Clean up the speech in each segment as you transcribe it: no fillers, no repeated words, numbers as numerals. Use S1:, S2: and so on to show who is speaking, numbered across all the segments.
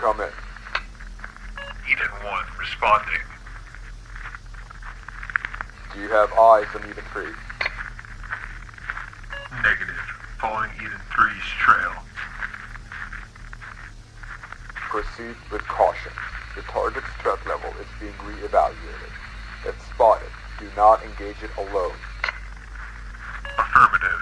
S1: come in.
S2: Eden 1, responding.
S1: Do you have eyes on Eden 3?
S2: Negative. Following Eden 3's trail.
S1: Proceed with caution. The target's threat level is being re-evaluated. If spotted, do not engage it alone.
S2: Affirmative.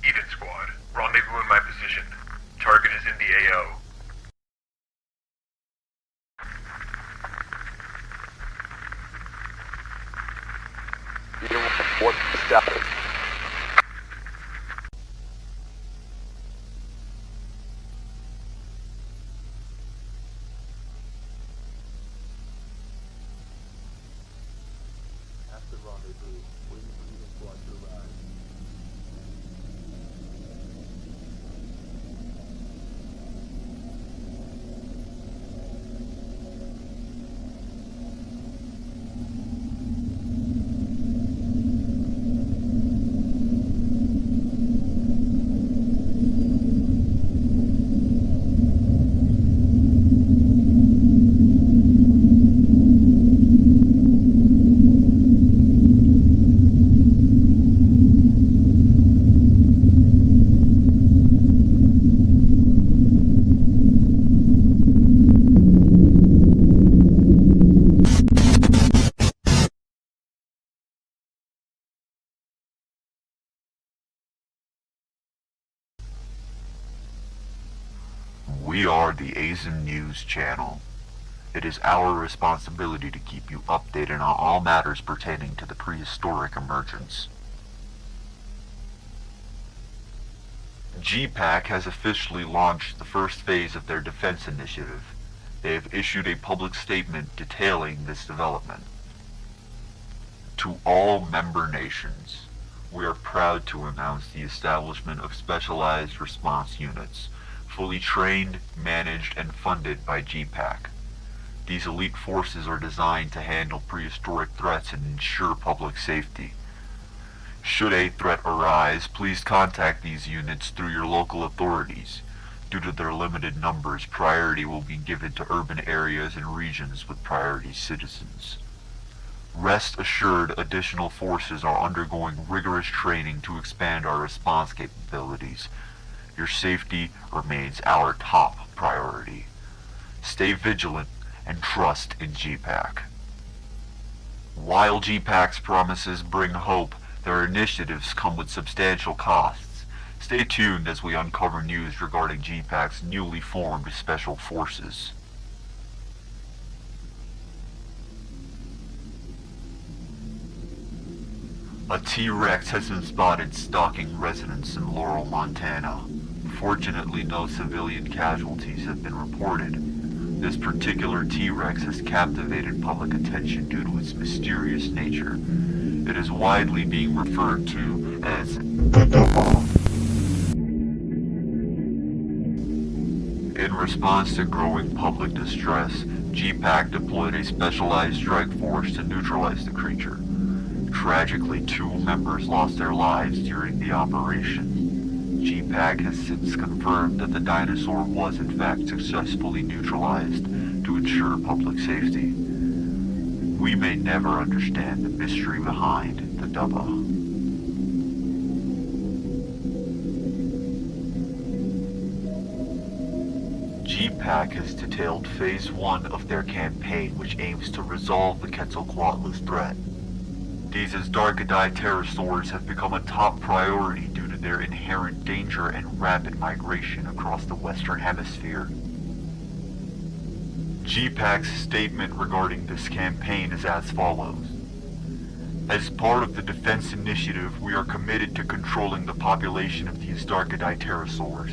S2: Eden Squad, rendezvous in my position. Target is in the AO.
S1: Eden 1, what's the status? At the rendezvous, waiting for Eden Squad to arrive.
S3: We are the egassem News channel. It is our responsibility to keep you updated on all matters pertaining to the prehistoric emergence. GPAC has officially launched the first phase of their defense initiative. They have issued a public statement detailing this development. To all member nations, we are proud to announce the establishment of specialized response units, fully trained, managed, and funded by GPAC. These elite forces are designed to handle prehistoric threats and ensure public safety. Should a threat arise, please contact these units through your local authorities. Due to their limited numbers, priority will be given to urban areas and regions with priority citizens. Rest assured, additional forces are undergoing rigorous training to expand our response capabilities. Your safety remains our top priority. Stay vigilant and trust in GPAC. While GPAC's promises bring hope, their initiatives come with substantial costs. Stay tuned as we uncover news regarding GPAC's newly formed special forces. A T-Rex has been spotted stalking residents in Laurel, Montana. Fortunately, no civilian casualties have been reported. This particular T-Rex has captivated public attention due to its mysterious nature. It is widely being referred to as the Devil. In response to growing public distress, GPAC deployed a specialized strike force to neutralize the creature. Tragically, 2 members lost their lives during the operation. GPAC has since confirmed that the dinosaur was in fact successfully neutralized to ensure public safety. We may never understand the mystery behind the Dubba. GPAC has detailed Phase 1 of their campaign, which aims to resolve the Quetzalcoatl's threat. These Darkadai pterosaurs have become a top priority due to to their inherent danger and rapid migration across the Western Hemisphere. GPAC's statement regarding this campaign is as follows. As part of the Defense Initiative, we are committed to controlling the population of these Darkidai pterosaurs.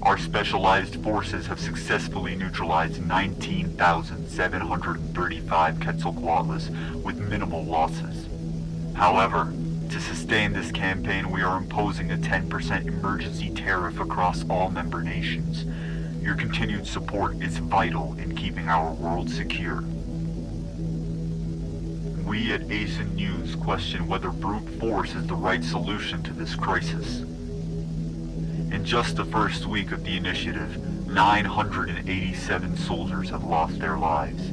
S3: Our specialized forces have successfully neutralized 19,735 Quetzalcoatlus with minimal losses. However, to sustain this campaign, we are imposing a 10% emergency tariff across all member nations. Your continued support is vital in keeping our world secure. We at ASIN News question whether brute force is the right solution to this crisis. In just the first week of the initiative, 987 soldiers have lost their lives.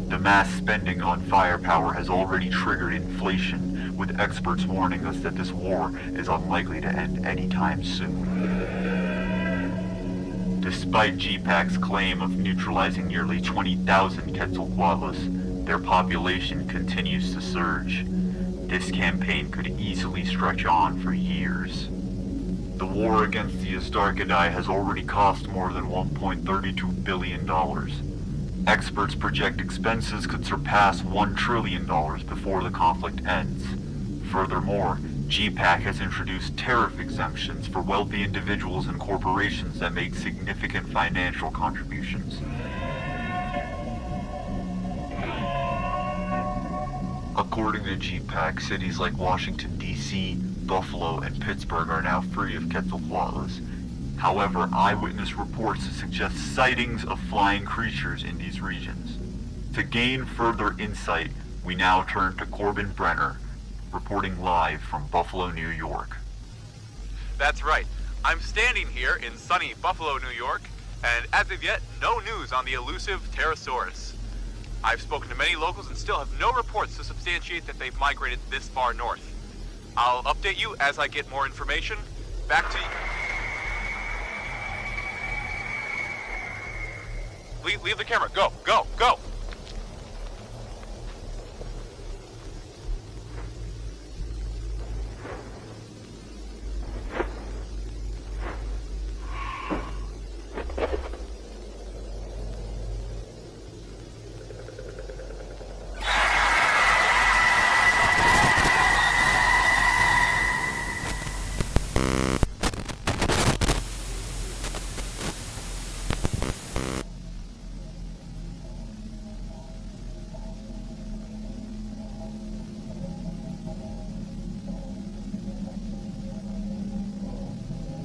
S3: The mass spending on firepower has already triggered inflation, with experts warning us that this war is unlikely to end anytime soon. Despite GPAC's claim of neutralizing nearly 20,000 Quetzalcoatlus, their population continues to surge. This campaign could easily stretch on for years. The war against the Darkidai has already cost more than $1.32 billion. Experts project expenses could surpass $1 trillion before the conflict ends. Furthermore, GPAC has introduced tariff exemptions for wealthy individuals and corporations that make significant financial contributions. According to GPAC, cities like Washington, D.C., Buffalo, and Pittsburgh are now free of Quetzalcoatlus. However, eyewitness reports suggest sightings of flying creatures in these regions. To gain further insight, we now turn to Corbin Brenner, reporting live from Buffalo, New York.
S4: That's right. I'm standing here in sunny Buffalo, New York, and as of yet, no news on the elusive Pterosaurus. I've spoken to many locals and still have no reports to substantiate that they've migrated this far north. I'll update you as I get more information. Back to you. Leave the camera. Go, go, go!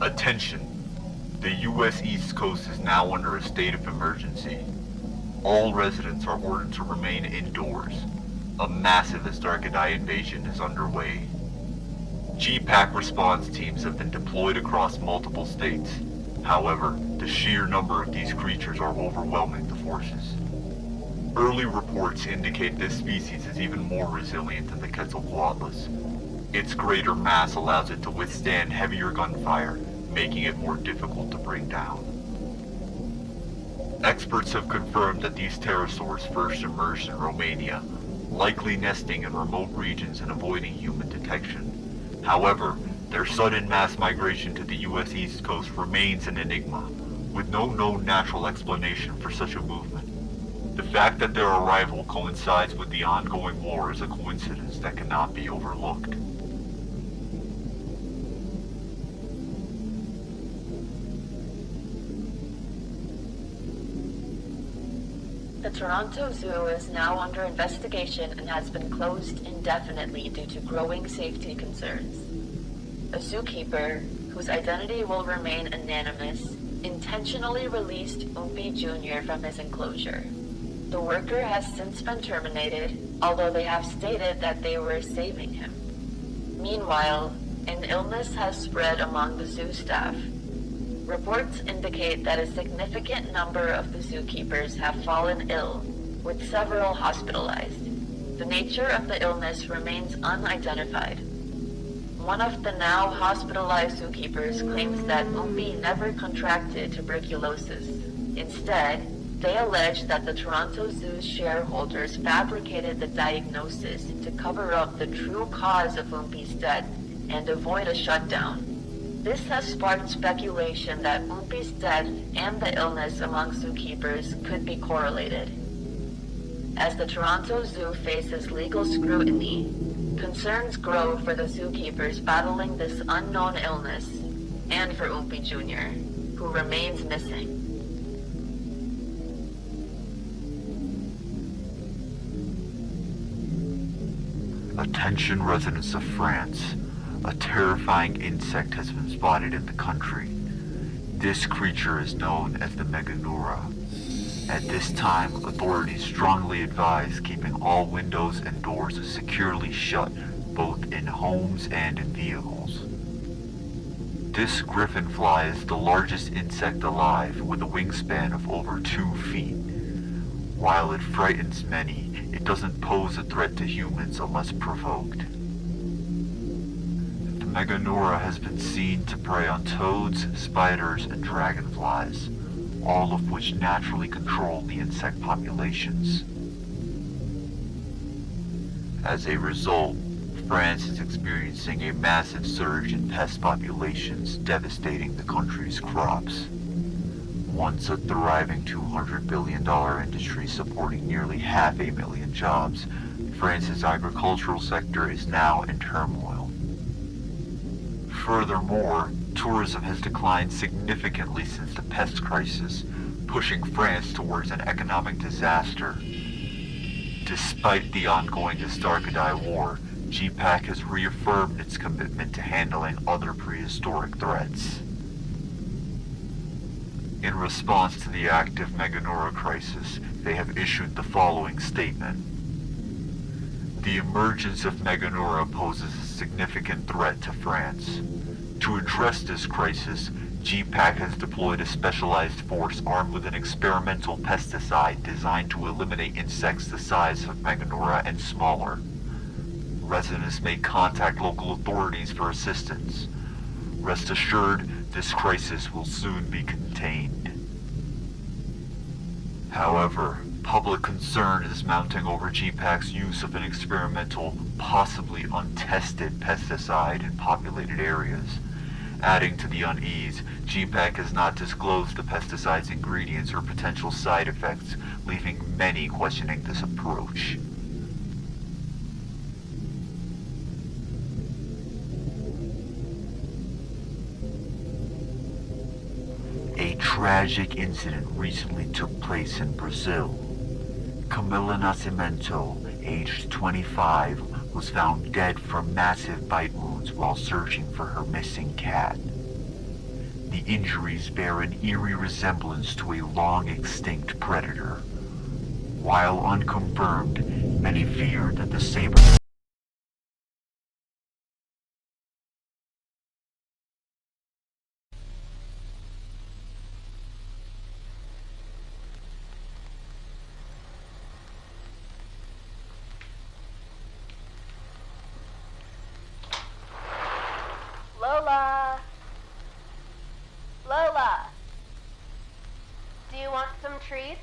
S3: Attention. The U.S. East Coast is now under a state of emergency. All residents are ordered to remain indoors. A massive Darkidai invasion is underway. GPAC response teams have been deployed across multiple states. However, the sheer number of these creatures are overwhelming the forces. Early reports indicate this species is even more resilient than the Quetzalcoatlus. Its greater mass allows it to withstand heavier gunfire, making it more difficult to bring down. Experts have confirmed that these pterosaurs first emerged in Romania, likely nesting in remote regions and avoiding human detection. However, their sudden mass migration to the U.S. East Coast remains an enigma, with no known natural explanation for such a movement. The fact that their arrival coincides with the ongoing war is a coincidence that cannot be overlooked.
S5: The Toronto Zoo is now under investigation and has been closed indefinitely due to growing safety concerns. A zookeeper, whose identity will remain anonymous, intentionally released Oompi Jr. from his enclosure. The worker has since been terminated, although they have stated that they were saving him. Meanwhile, an illness has spread among the zoo staff. Reports indicate that a significant number of the zookeepers have fallen ill, with several hospitalized. The nature of the illness remains unidentified. One of the now hospitalized zookeepers claims that Oompi never contracted tuberculosis. Instead, they allege that the Toronto Zoo's shareholders fabricated the diagnosis to cover up the true cause of Oompi's death and avoid a shutdown. This has sparked speculation that Umpi's death and the illness among zookeepers could be correlated. As the Toronto Zoo faces legal scrutiny, concerns grow for the zookeepers battling this unknown illness, and for Umpi Jr., who remains missing.
S3: Attention residents of France. A terrifying insect has been spotted in the country. This creature is known as the Meganeura. At this time, authorities strongly advise keeping all windows and doors securely shut, both in homes and in vehicles. This griffin fly is the largest insect alive, with a wingspan of over 2 feet. While it frightens many, it doesn't pose a threat to humans unless provoked. The Meganeura has been seen to prey on toads, spiders, and dragonflies, all of which naturally control the insect populations. As a result, France is experiencing a massive surge in pest populations, devastating the country's crops. Once a thriving $200 billion industry supporting nearly 500,000 jobs, France's agricultural sector is now in turmoil. Furthermore, tourism has declined significantly since the pest crisis, pushing France towards an economic disaster. Despite the ongoing Astarkadai War, GPAC has reaffirmed its commitment to handling other prehistoric threats. In response to the active Meganeura crisis, they have issued the following statement. The emergence of Meganeura poses a significant threat to France. To address this crisis, GPAC has deployed a specialized force armed with an experimental pesticide designed to eliminate insects the size of Meganeura and smaller. Residents may contact local authorities for assistance. Rest assured, this crisis will soon be contained. However, public concern is mounting over GPAC's use of an experimental, possibly untested pesticide in populated areas. Adding to the unease, GPAC has not disclosed the pesticide's ingredients or potential side effects, leaving many questioning this approach. A tragic incident recently took place in Brazil. Camila Nascimento, aged 25, was found dead from massive bite wounds while searching for her missing cat. The injuries bear an eerie resemblance to a long-extinct predator. While unconfirmed, many fear that the saber...
S6: Lola! Lola! Do you want some treats?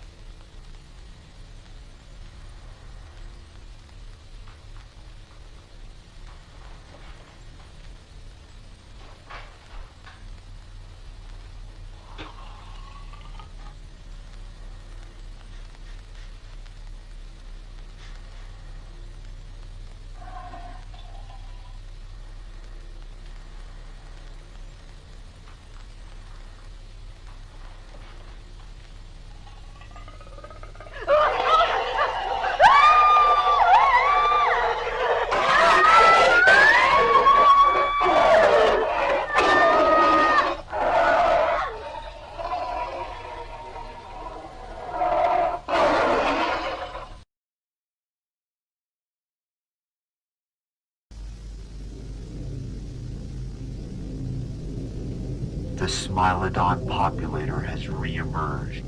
S3: The Smilodon populator has re-emerged,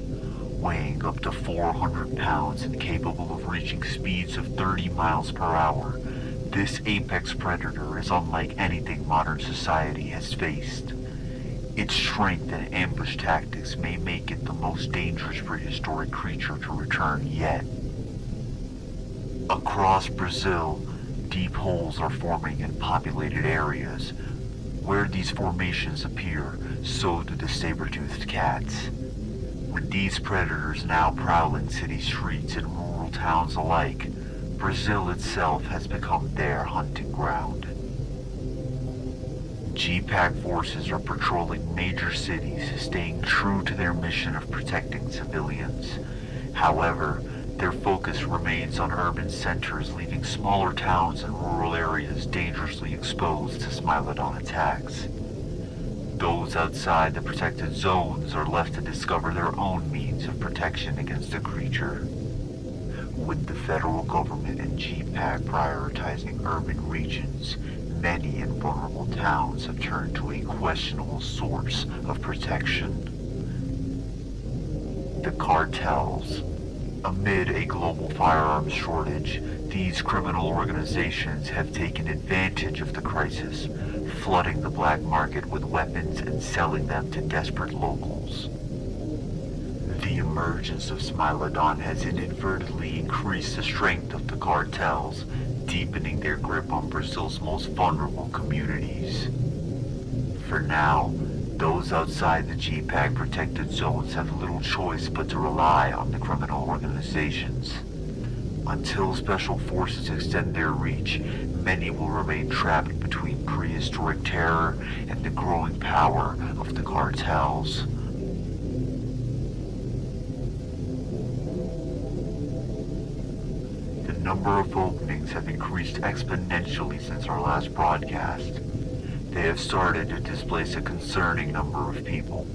S3: weighing up to 400 pounds and capable of reaching speeds of 30 miles per hour. This apex predator is unlike anything modern society has faced. Its strength and ambush tactics may make it the most dangerous prehistoric creature to return yet. Across Brazil, deep holes are forming in populated areas. Where these formations appear, so do the saber-toothed cats. With these predators now prowling city streets and rural towns alike, Brazil itself has become their hunting ground. G-Pack forces are patrolling major cities, staying true to their mission of protecting civilians. However, their focus remains on urban centers, leaving smaller towns and rural areas dangerously exposed to Smilodon attacks. Those outside the protected zones are left to discover their own means of protection against the creature. With the federal government and G-Pack prioritizing urban regions, many and vulnerable towns have turned to a questionable source of protection. The cartels. Amid a global firearms shortage, these criminal organizations have taken advantage of the crisis, flooding the black market with weapons and selling them to desperate locals. The emergence of Smilodon has inadvertently increased the strength of the cartels, deepening their grip on Brazil's most vulnerable communities. For now, those outside the G-Pack protected zones have little choice but to rely on the criminal organizations. Until special forces extend their reach, many will remain trapped between prehistoric terror and the growing power of the cartels. The number of openings have increased exponentially since our last broadcast. They have started to displace a concerning number of people.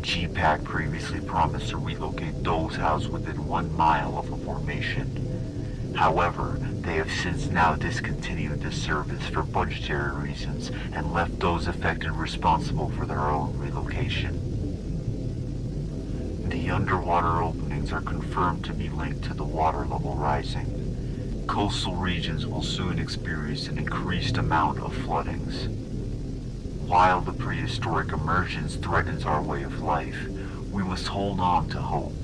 S3: G-Pack previously promised to relocate those housed within 1 mile of the formation. However, they have since now discontinued this service for budgetary reasons and left those affected responsible for their own relocation. The underwater openings are confirmed to be linked to the water level rising. Coastal regions will soon experience an increased amount of floodings. While the prehistoric emergence threatens our way of life, we must hold on to hope.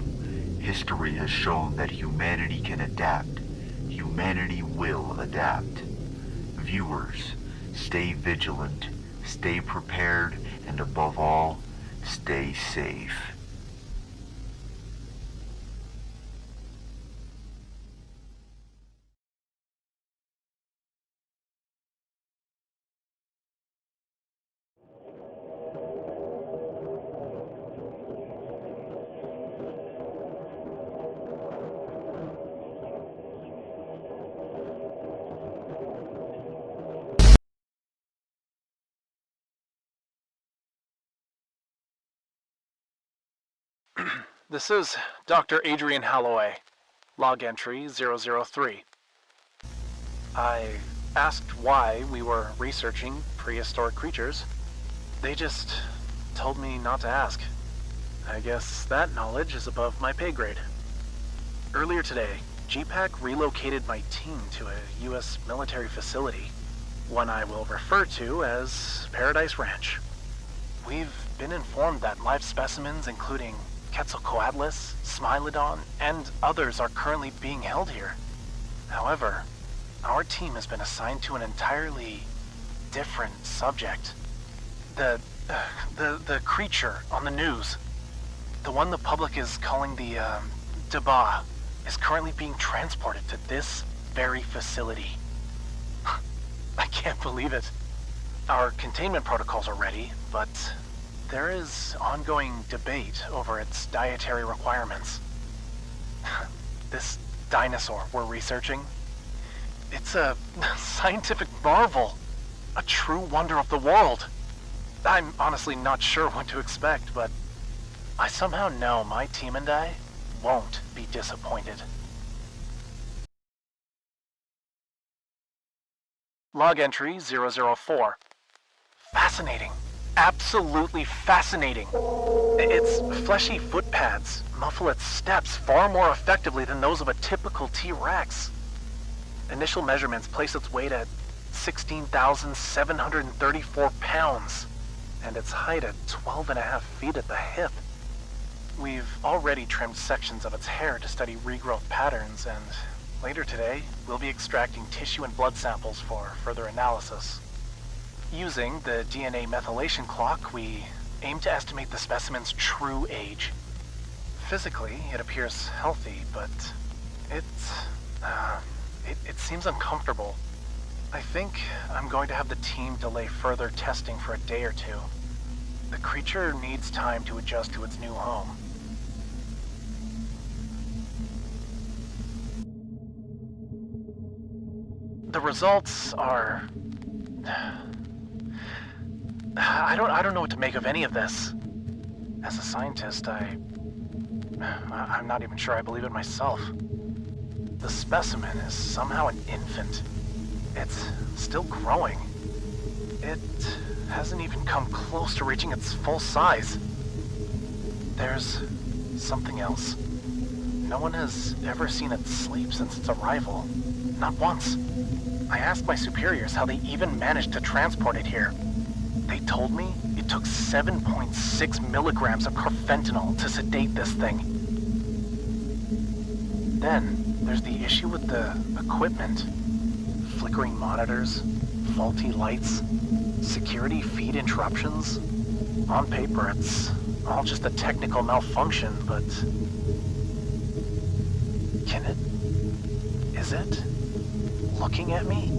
S3: History has shown that humanity can adapt. Humanity will adapt. Viewers, stay vigilant, stay prepared, and above all, stay safe.
S7: This is Dr. Adrian Holloway, log entry 003. I asked why we were researching prehistoric creatures. They just told me not to ask. I guess that knowledge is above my pay grade. Earlier today, G-Pack relocated my team to a U.S. military facility, one I will refer to as Paradise Ranch. We've been informed that live specimens including Quetzalcoatlus, Smilodon, and others are currently being held here. However, our team has been assigned to an entirely different subject. The creature on the news, the one the public is calling the, Deba, is currently being transported to this very facility. I can't believe it. Our containment protocols are ready, but there is ongoing debate over its dietary requirements. This dinosaur we're researching, it's a scientific marvel, a true wonder of the world. I'm honestly not sure what to expect, but I somehow know my team and I won't be disappointed. Log entry 004. Fascinating. Absolutely fascinating. Its fleshy footpads muffle its steps far more effectively than those of a typical T-Rex. Initial measurements place its weight at 16,734 pounds, and its height at 12.5 feet at the hip. We've already trimmed sections of its hair to study regrowth patterns, and later today, we'll be extracting tissue and blood samples for further analysis. Using the DNA methylation clock, we aim to estimate the specimen's true age. Physically, it appears healthy, but it seems uncomfortable. I think I'm going to have the team delay further testing for a day or two. The creature needs time to adjust to its new home. The results are... I don't know what to make of any of this. As a scientist, I'm not even sure I believe it myself. The specimen is somehow an infant. It's still growing. It hasn't even come close to reaching its full size. There's something else. No one has ever seen it sleep since its arrival. Not once. I asked my superiors how they even managed to transport it here. They told me it took 7.6 milligrams of carfentanil to sedate this thing. Then, there's the issue with the equipment. Flickering monitors, faulty lights, security feed interruptions. On paper, it's all just a technical malfunction, but... Is it looking at me?